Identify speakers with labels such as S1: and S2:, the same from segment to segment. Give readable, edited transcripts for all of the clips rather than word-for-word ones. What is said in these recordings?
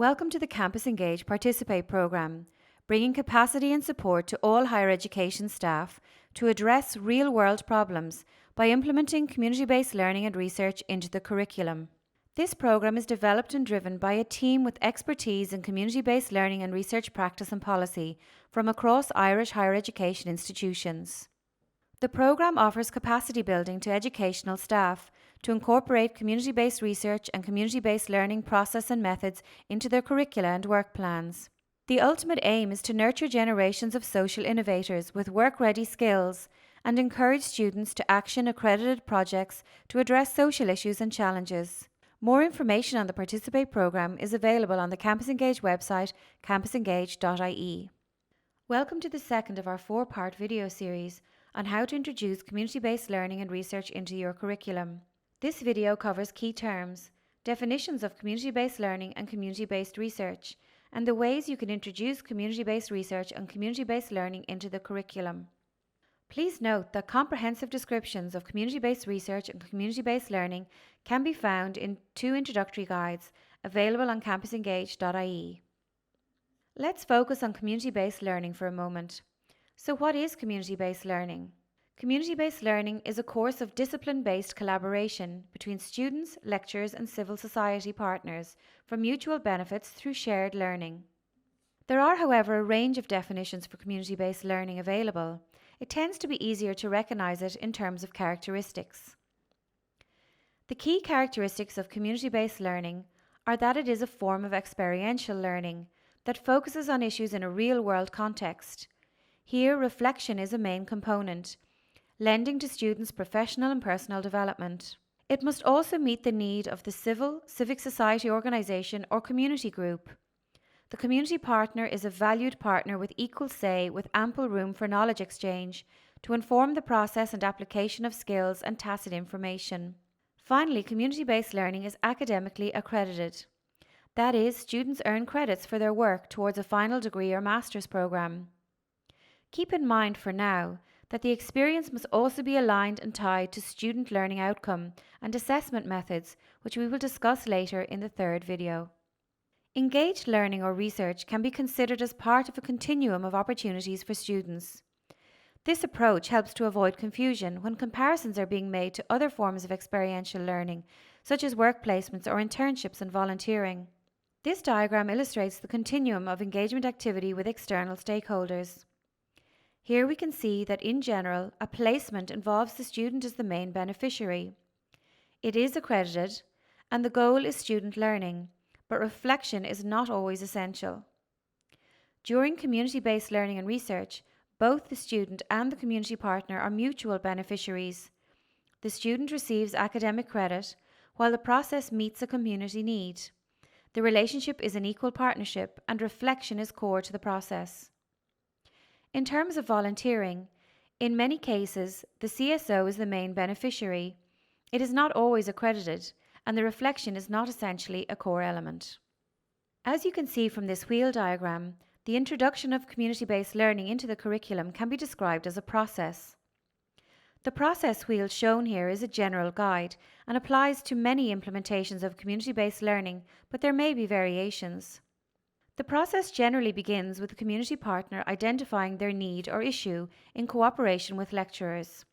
S1: Welcome to the Campus Engage Participate programme, bringing capacity and support to all higher education staff to address real-world problems by implementing community-based learning and research into the curriculum. This programme is developed and driven by a team with expertise in community-based learning and research practice and policy from across Irish higher education institutions. The programme offers capacity building to educational staff to incorporate community-based research and community-based learning process and methods into their curricula and work plans. The ultimate aim is to nurture generations of social innovators with work-ready skills and encourage students to action accredited projects to address social issues and challenges. More information on the Participate programme is available on the Campus Engage website, campusengage.ie. Welcome to the second of our four-part video series on how to introduce community-based learning and research into your curriculum. This video covers key terms, definitions of community-based learning and community-based research, and the ways you can introduce community-based research and community-based learning into the curriculum. Please note that comprehensive descriptions of community-based research and community-based learning can be found in two introductory guides available on campusengage.ie. Let's focus on community-based learning for a moment. So what is community-based learning? Community-based learning is a course of discipline-based collaboration between students, lecturers and civil society partners for mutual benefits through shared learning. There are, however, a range of definitions for community-based learning available. It tends to be easier to recognise it in terms of characteristics. The key characteristics of community-based learning are that it is a form of experiential learning that focuses on issues in a real-world context. Here, reflection is a main component, lending to students' professional and personal development. It must also meet the need of the civic society organisation or community group. The community partner is a valued partner with equal say with ample room for knowledge exchange to inform the process and application of skills and tacit information. Finally, community-based learning is academically accredited. That is, students earn credits for their work towards a final degree or master's programme. Keep in mind for now that the experience must also be aligned and tied to student learning outcome and assessment methods, which we will discuss later in the third video. Engaged learning or research can be considered as part of a continuum of opportunities for students. This approach helps to avoid confusion when comparisons are being made to other forms of experiential learning, such as work placements or internships and volunteering. This diagram illustrates the continuum of engagement activity with external stakeholders. Here we can see that in general, a placement involves the student as the main beneficiary. It is accredited, and the goal is student learning, but reflection is not always essential. During community-based learning and research, both the student and the community partner are mutual beneficiaries. The student receives academic credit, while the process meets a community need. The relationship is an equal partnership, and reflection is core to the process. In terms of volunteering, in many cases, the CSO is the main beneficiary. It is not always accredited, and the reflection is not essentially a core element. As you can see from this wheel diagram, the introduction of community-based learning into the curriculum can be described as a process. The process wheel shown here is a general guide and applies to many implementations of community-based learning, but there may be variations. The process generally begins with the community partner identifying their need or issue in cooperation with lecturers.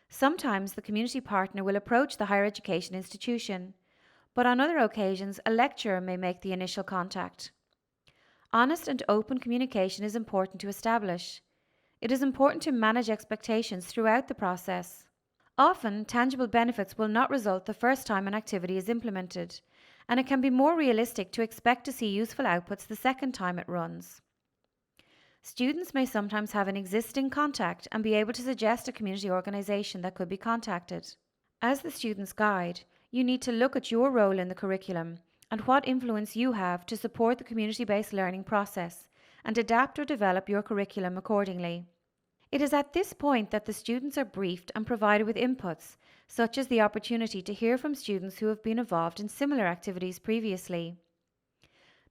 S1: Sometimes the community partner will approach the higher education institution, but on other occasions a lecturer may make the initial contact. Honest and open communication is important to establish. It is important to manage expectations throughout the process. Often, tangible benefits will not result the first time an activity is implemented, and it can be more realistic to expect to see useful outputs the second time it runs. Students may sometimes have an existing contact and be able to suggest a community organisation that could be contacted. As the student's guide, you need to look at your role in the curriculum and what influence you have to support the community-based learning process and adapt or develop your curriculum accordingly. It is at this point that the students are briefed and provided with inputs, such as the opportunity to hear from students who have been involved in similar activities previously.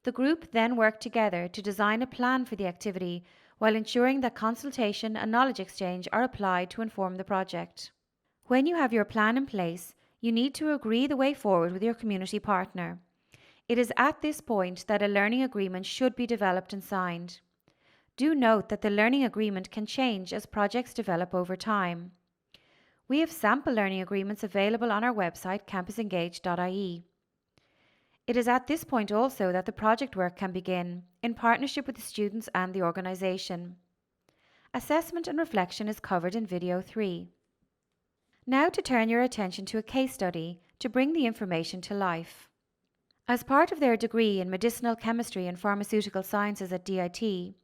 S1: The group then work together to design a plan for the activity while ensuring that consultation and knowledge exchange are applied to inform the project. When you have your plan in place, you need to agree the way forward with your community partner. It is at this point that a learning agreement should be developed and signed. Do note that the learning agreement can change as projects develop over time. We have sample learning agreements available on our website campusengage.ie. It is at this point also that the project work can begin, in partnership with the students and the organisation. Assessment and reflection is covered in video 3. Now to turn your attention to a case study to bring the information to life. As part of their degree in medicinal chemistry and pharmaceutical sciences at DIT,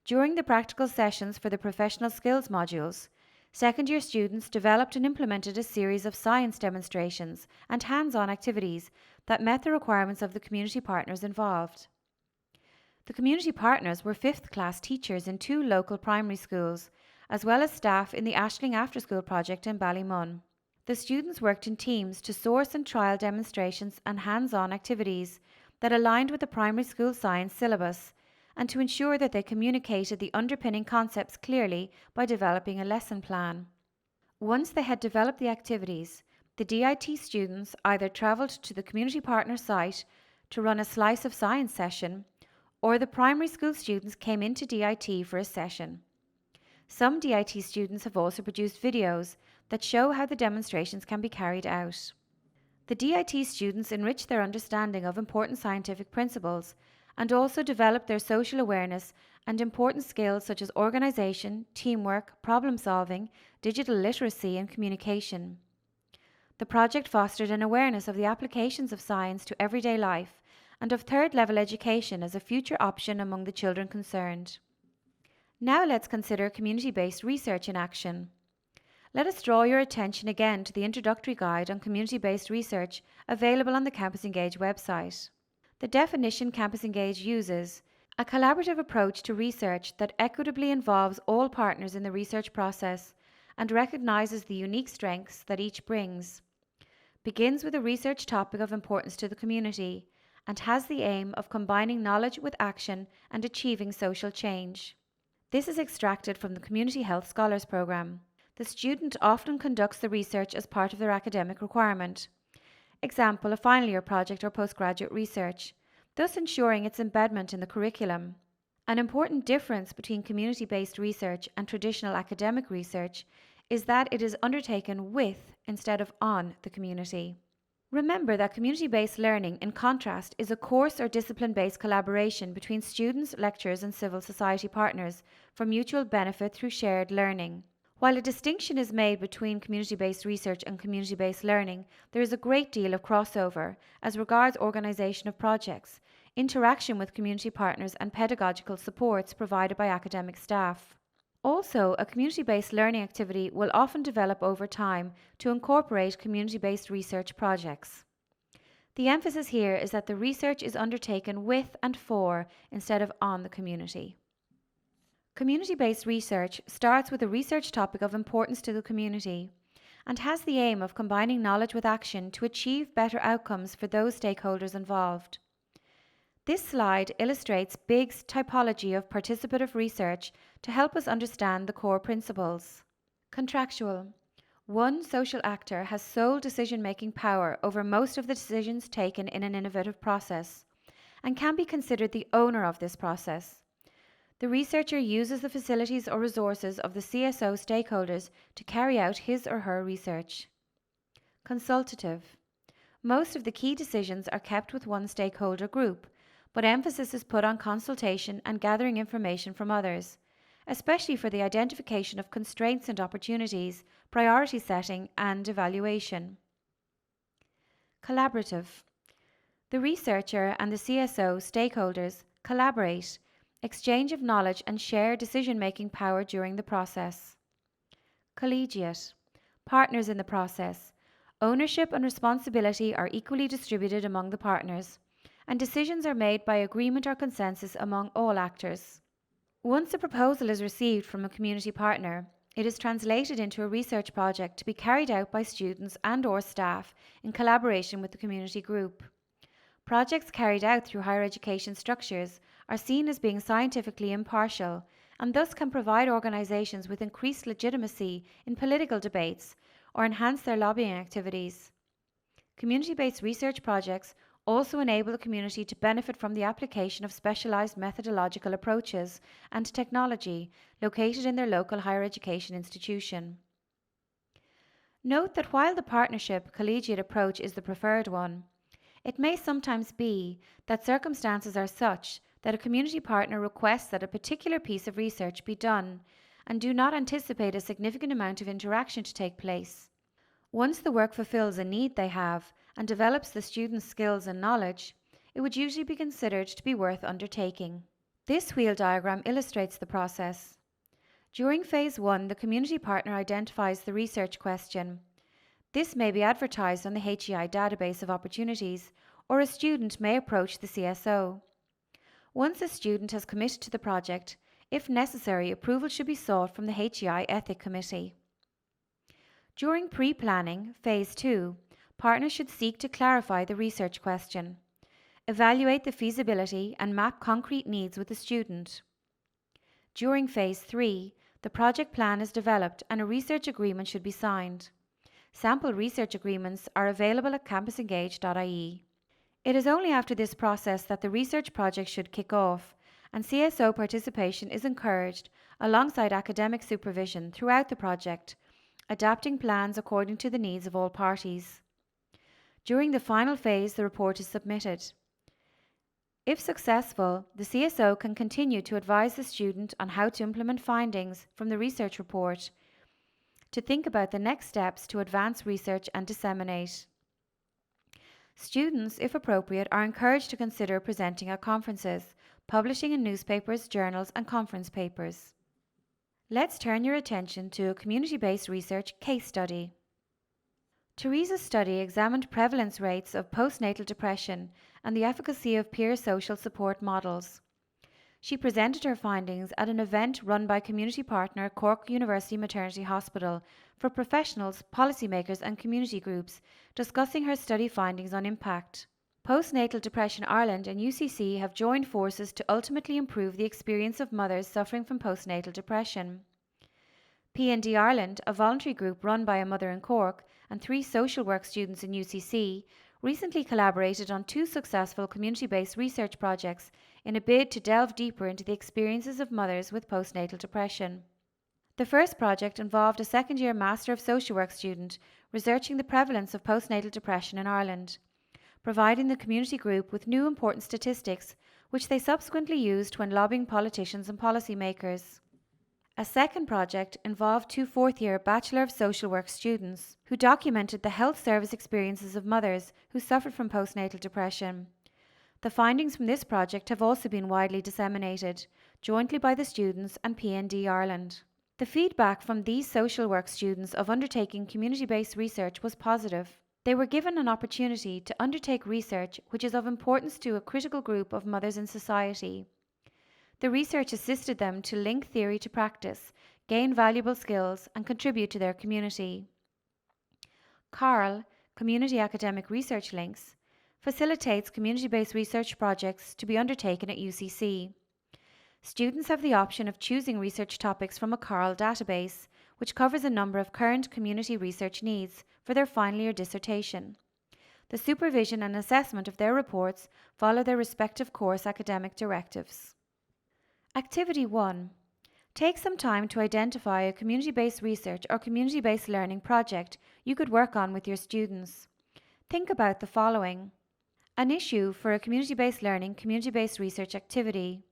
S1: during the practical sessions for the professional skills modules, second-year students developed and implemented a series of science demonstrations and hands-on activities that met the requirements of the community partners involved. The community partners were 5th class teachers in 2 local primary schools, as well as staff in the Ashling After School project in Ballymun. The students worked in teams to source and trial demonstrations and hands-on activities that aligned with the primary school science syllabus, and to ensure that they communicated the underpinning concepts clearly by developing a lesson plan. Once they had developed the activities, the DIT students either travelled to the community partner site to run a slice of science session, or the primary school students came into DIT for a session. Some DIT students have also produced videos that show how the demonstrations can be carried out. The DIT students enrich their understanding of important scientific principles and also develop their social awareness and important skills such as organisation, teamwork, problem solving, digital literacy and communication. The project fostered an awareness of the applications of science to everyday life and of third-level education as a future option among the children concerned. Now let's consider community-based research in action. Let us draw your attention again to the introductory guide on community-based research available on the Campus Engage website. The definition Campus Engage uses: a collaborative approach to research that equitably involves all partners in the research process and recognises the unique strengths that each brings, begins with a research topic of importance to the community, and has the aim of combining knowledge with action and achieving social change. This is extracted from the Community Health Scholars Programme. The student often conducts the research as part of their academic requirement. Example, a final year project or postgraduate research, thus ensuring its embedment in the curriculum. An important difference between community-based research and traditional academic research is that it is undertaken with instead of on the community. Remember that community-based learning, in contrast, is a course or discipline-based collaboration between students, lecturers and civil society partners for mutual benefit through shared learning. While a distinction is made between community-based research and community-based learning, there is a great deal of crossover as regards organisation of projects, interaction with community partners and pedagogical supports provided by academic staff. Also, a community-based learning activity will often develop over time to incorporate community-based research projects. The emphasis here is that the research is undertaken with and for instead of on the community. Community-based research starts with a research topic of importance to the community and has the aim of combining knowledge with action to achieve better outcomes for those stakeholders involved. This slide illustrates BIG's typology of participative research to help us understand the core principles. Contractual. One social actor has sole decision-making power over most of the decisions taken in an innovative process and can be considered the owner of this process. The researcher uses the facilities or resources of the CSO stakeholders to carry out his or her research. Consultative. Most of the key decisions are kept with one stakeholder group, but emphasis is put on consultation and gathering information from others, especially for the identification of constraints and opportunities, priority setting and evaluation. Collaborative. The researcher and the CSO stakeholders collaborate, exchange of knowledge and share decision-making power during the process. Collegiate. Partners in the process. Ownership and responsibility are equally distributed among the partners, and decisions are made by agreement or consensus among all actors. Once a proposal is received from a community partner, it is translated into a research project to be carried out by students and/or staff in collaboration with the community group. Projects carried out through higher education structures are seen as being scientifically impartial and thus can provide organisations with increased legitimacy in political debates or enhance their lobbying activities. Community-based research projects also enable the community to benefit from the application of specialised methodological approaches and technology located in their local higher education institution. Note that while the partnership collegiate approach is the preferred one, it may sometimes be that circumstances are such that a community partner requests that a particular piece of research be done and do not anticipate a significant amount of interaction to take place. Once the work fulfills a need they have and develops the student's skills and knowledge, it would usually be considered to be worth undertaking. This wheel diagram illustrates the process. During Phase 1, the community partner identifies the research question. This may be advertised on the HEI database of opportunities, or a student may approach the CSO. Once a student has committed to the project, if necessary, approval should be sought from the HEI Ethic Committee. During pre-planning, Phase 2, partners should seek to clarify the research question, evaluate the feasibility and map concrete needs with the student. During Phase 3, the project plan is developed and a research agreement should be signed. Sample research agreements are available at campusengage.ie. It is only after this process that the research project should kick off, and CSO participation is encouraged alongside academic supervision throughout the project, adapting plans according to the needs of all parties. During the final phase, the report is submitted. If successful, the CSO can continue to advise the student on how to implement findings from the research report, to think about the next steps to advance research and disseminate. Students, if appropriate, are encouraged to consider presenting at conferences, publishing in newspapers, journals, and conference papers. Let's turn your attention to a community-based research case study. Teresa's study examined prevalence rates of postnatal depression and the efficacy of peer social support models. She presented her findings at an event run by community partner Cork University Maternity Hospital for professionals, policymakers and community groups, discussing her study findings on impact. Postnatal Depression Ireland and UCC have joined forces to ultimately improve the experience of mothers suffering from postnatal depression. P&D Ireland, a voluntary group run by a mother in Cork and 3 social work students in UCC, recently collaborated on 2 successful community-based research projects in a bid to delve deeper into the experiences of mothers with postnatal depression. The first project involved a second-year Master of Social Work student researching the prevalence of postnatal depression in Ireland, providing the community group with new important statistics which they subsequently used when lobbying politicians and policymakers. A second project involved 2 fourth-year Bachelor of Social Work students who documented the health service experiences of mothers who suffered from postnatal depression. The findings from this project have also been widely disseminated, jointly by the students and P&D Ireland. The feedback from these social work students of undertaking community-based research was positive. They were given an opportunity to undertake research which is of importance to a critical group of mothers in society. The research assisted them to link theory to practice, gain valuable skills, and contribute to their community. CARL, Community Academic Research Links, facilitates community-based research projects to be undertaken at UCC. Students have the option of choosing research topics from a CARL database, which covers a number of current community research needs for their final year dissertation. The supervision and assessment of their reports follow their respective course academic directives. Activity 1. Take some time to identify a community-based research or community-based learning project you could work on with your students. Think about the following: an issue for a community-based learning, community-based research activity,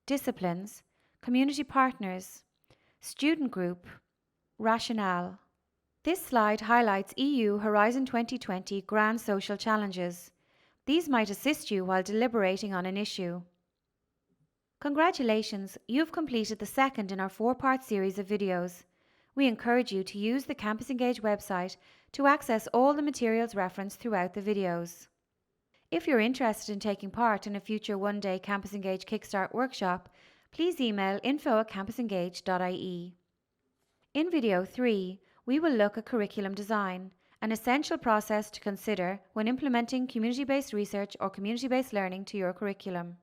S1: disciplines, community partners, student group, rationale. This slide highlights EU Horizon 2020 grand social challenges. These might assist you while deliberating on an issue. Congratulations, you've completed the second in our 4-part series of videos. We encourage you to use the Campus Engage website to access all the materials referenced throughout the videos. If you're interested in taking part in a future one-day Campus Engage Kickstart workshop, please email info@campusengage.ie. In video 3, we will look at curriculum design, an essential process to consider when implementing community-based research or community-based learning to your curriculum.